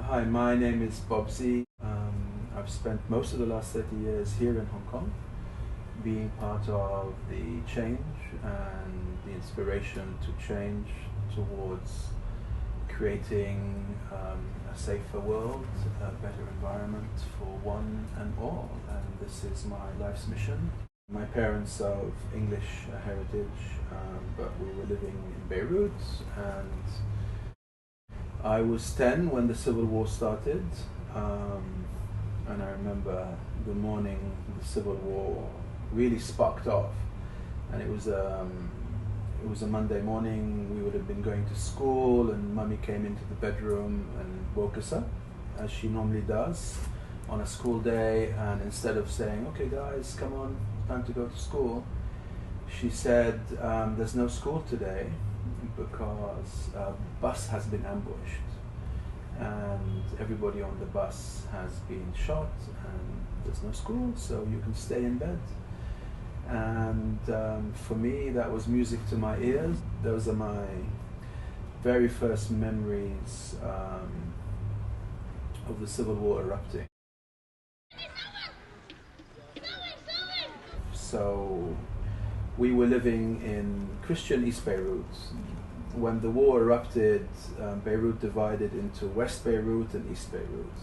Hi, my name is Bobsy. I've spent most of the last 30 years here in Hong Kong, being part of the change and the inspiration to change towards creating a safer world, a better environment for one and all. And this is my life's mission. My parents are of English heritage, but we were living in Beirut, and I was 10 when the Civil War started, and I remember the morning the Civil War really sparked off, and it was a Monday morning. We would have been going to school, and Mummy came into the bedroom and woke us up, as she normally does on a school day, and instead of saying, "Okay guys, come on, it's time to go to school," she said, "There's no school today because a bus has been ambushed and everybody on the bus has been shot, and there's no school, so you can stay in bed." And for me, that was music to my ears. Those are my very first memories of the Civil War erupting. So we were living in Christian East Beirut. When the war erupted, Beirut divided into West Beirut and East Beirut.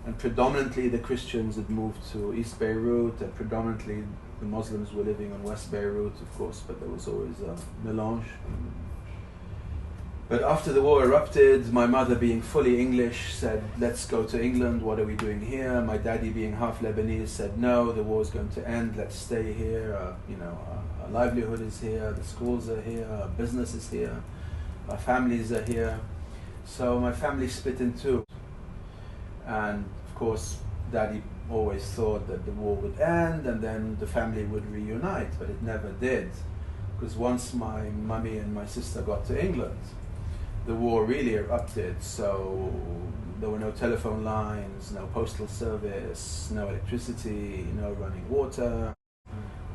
And predominantly the Christians had moved to East Beirut, and predominantly the Muslims were living on West Beirut, of course, but there was always a melange. But after the war erupted, my mother, being fully English, said, "Let's go to England, what are we doing here?" My daddy, being half Lebanese, said, "No, the war's going to end, let's stay here, our livelihood is here, the schools are here, our business is here, our families are here." So my family split in two. And of course, Daddy always thought that the war would end and then the family would reunite, but it never did. Because once my mummy and my sister got to England, the war really erupted. So there were no telephone lines, no postal service, no electricity, no running water.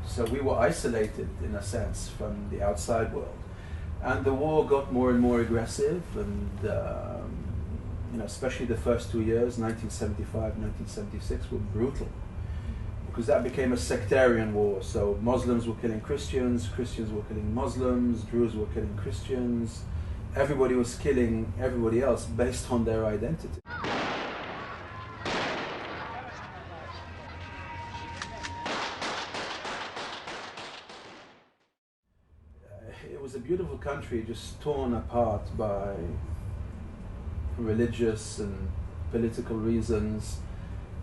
So we were isolated, in a sense, from the outside world. And the war got more and more aggressive, and especially the first 2 years, 1975, 1976, were brutal, because that became a sectarian war. So Muslims were killing Christians, Christians were killing Muslims, Druze were killing Christians. Everybody was killing everybody else based on their identity. It was a beautiful country, just torn apart by religious and political reasons.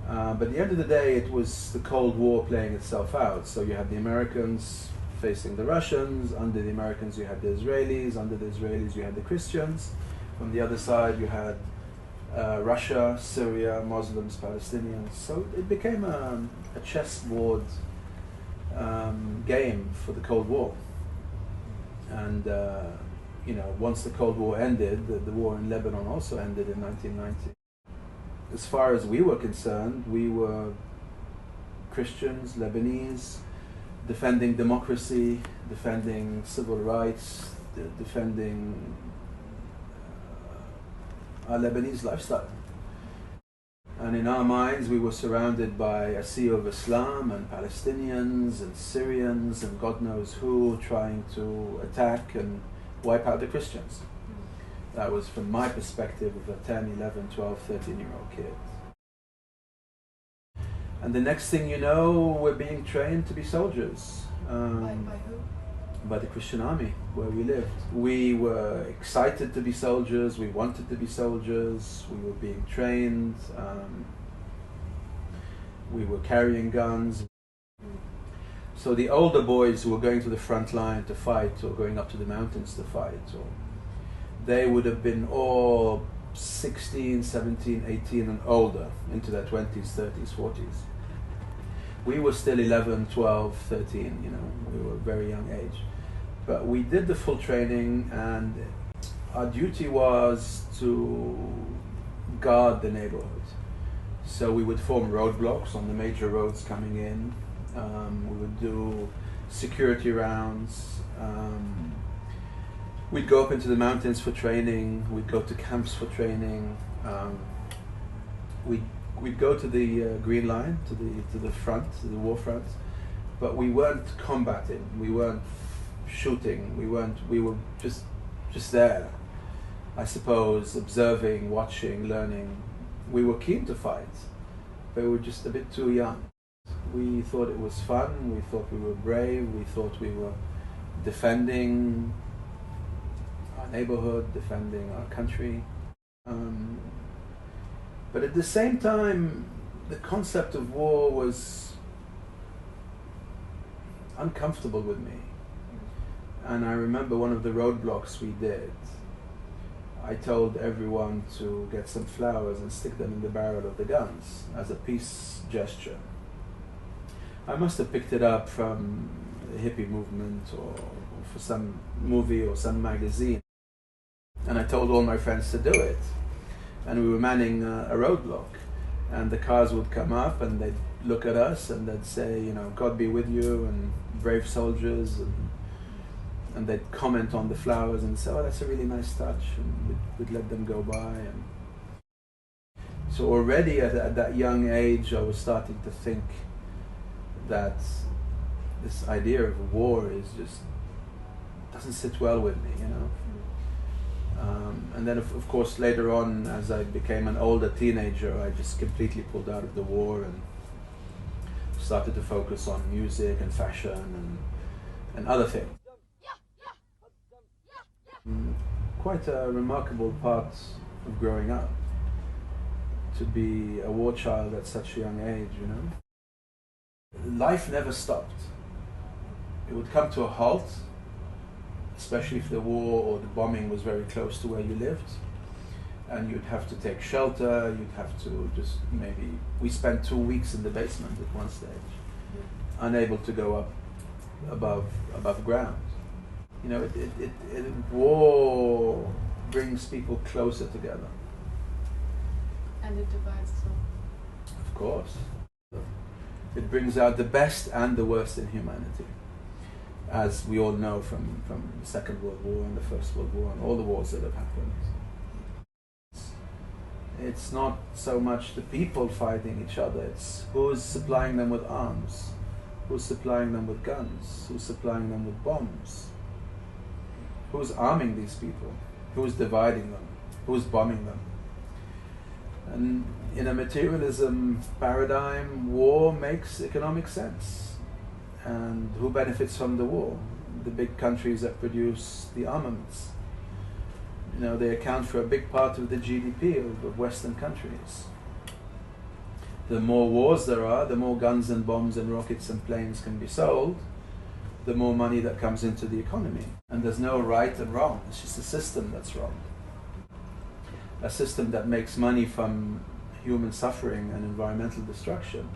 But at the end of the day, it was the Cold War playing itself out. So you had the Americans facing the Russians. Under the Americans, you had the Israelis. Under the Israelis, you had the Christians. From the other side, you had Russia, Syria, Muslims, Palestinians. So it became a chessboard game for the Cold War. And once the Cold War ended, the war in Lebanon also ended in 1990. As far as we were concerned, we were Christians, Lebanese, defending democracy, defending civil rights, defending our Lebanese lifestyle. And in our minds, we were surrounded by a sea of Islam and Palestinians and Syrians and God knows who, trying to attack and wipe out the Christians. That was from my perspective of a 10, 11, 12, 13-year-old kid. And the next thing you know, we're being trained to be soldiers. By who? By the Christian army where we lived. We were excited to be soldiers, we wanted to be soldiers, we were being trained, we were carrying guns. So the older boys who were going to the front line to fight, or going up to the mountains to fight, they would have been all 16, 17, 18 and older, into their 20s, 30s, 40s. We were still 11, 12, 13, we were a very young age. But we did the full training, and our duty was to guard the neighborhood. So we would form roadblocks on the major roads coming in. We would do security rounds. We'd go up into the mountains for training. We'd go to camps for training. Um, we'd go to the Green Line, to the front, to the war front, but we weren't combating, we weren't shooting, we were just there, I suppose, observing, watching, learning. We were keen to fight, but we were just a bit too young. We thought it was fun, we thought we were brave, we thought we were defending our neighborhood, defending our country. But at the same time, the concept of war was uncomfortable with me. And I remember one of the roadblocks we did, I told everyone to get some flowers and stick them in the barrel of the guns as a peace gesture. I must have picked it up from the hippie movement or for some movie or some magazine. And I told all my friends to do it. And we were manning a roadblock. And the cars would come up and they'd look at us and they'd say, you know, God be with you, and brave soldiers. And they'd comment on the flowers and say, oh, that's a really nice touch. And we'd let them go by. And so already at that young age, I was starting to think that this idea of war is just doesn't sit well with me, you know. And then of course later on, as I became an older teenager, I just completely pulled out of the war and started to focus on music and fashion and other things. Quite a remarkable part of growing up, to be a war child at such a young age, you know. Life never stopped. It would come to a halt, especially if the war or the bombing was very close to where you lived, and you'd have to take shelter, you'd have to just we spent 2 weeks in the basement at one stage, unable to go up above ground. You know, war brings people closer together. And it divides them. Of course. It brings out the best and the worst in humanity, as we all know from the Second World War and the First World War and all the wars that have happened. It's not so much the people fighting each other, it's who's supplying them with arms, who's supplying them with guns, who's supplying them with bombs, who's arming these people, who's dividing them, who's bombing them. And in a materialism paradigm, war makes economic sense. And who benefits from the war? The big countries that produce the armaments. You know, they account for a big part of the GDP of Western countries. The more wars there are, the more guns and bombs and rockets and planes can be sold, the more money that comes into the economy. And there's no right and wrong, it's just a system that's wrong. A system that makes money from human suffering and environmental destruction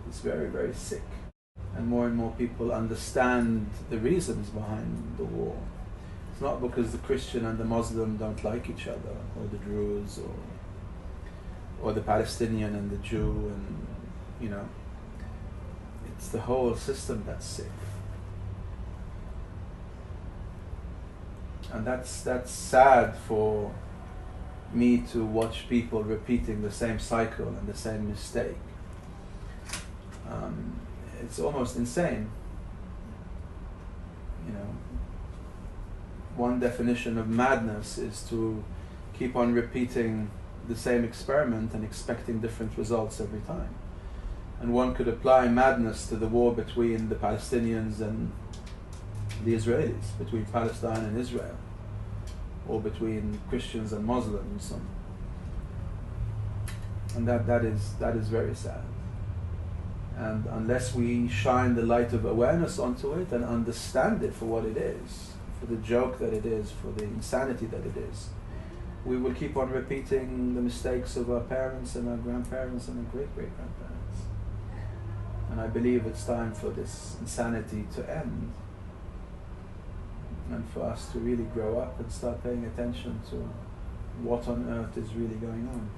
is very, very sick. And more people understand the reasons behind the war. It's not because the Christian and the Muslim don't like each other, or the Druze, or the Palestinian and the Jew, and you know, it's the whole system that's sick. And that's sad for me to watch people repeating the same cycle and the same mistake. It's almost insane. You know, one definition of madness is to keep on repeating the same experiment and expecting different results every time. And one could apply madness to the war between the Palestinians and the Israelis, between Palestine and Israel, or between Christians and Muslims, and that is very sad. And unless we shine the light of awareness onto it and understand it for what it is, for the joke that it is, for the insanity that it is, we will keep on repeating the mistakes of our parents and our grandparents and our great-great-grandparents. And I believe it's time for this insanity to end, and for us to really grow up and start paying attention to what on earth is really going on.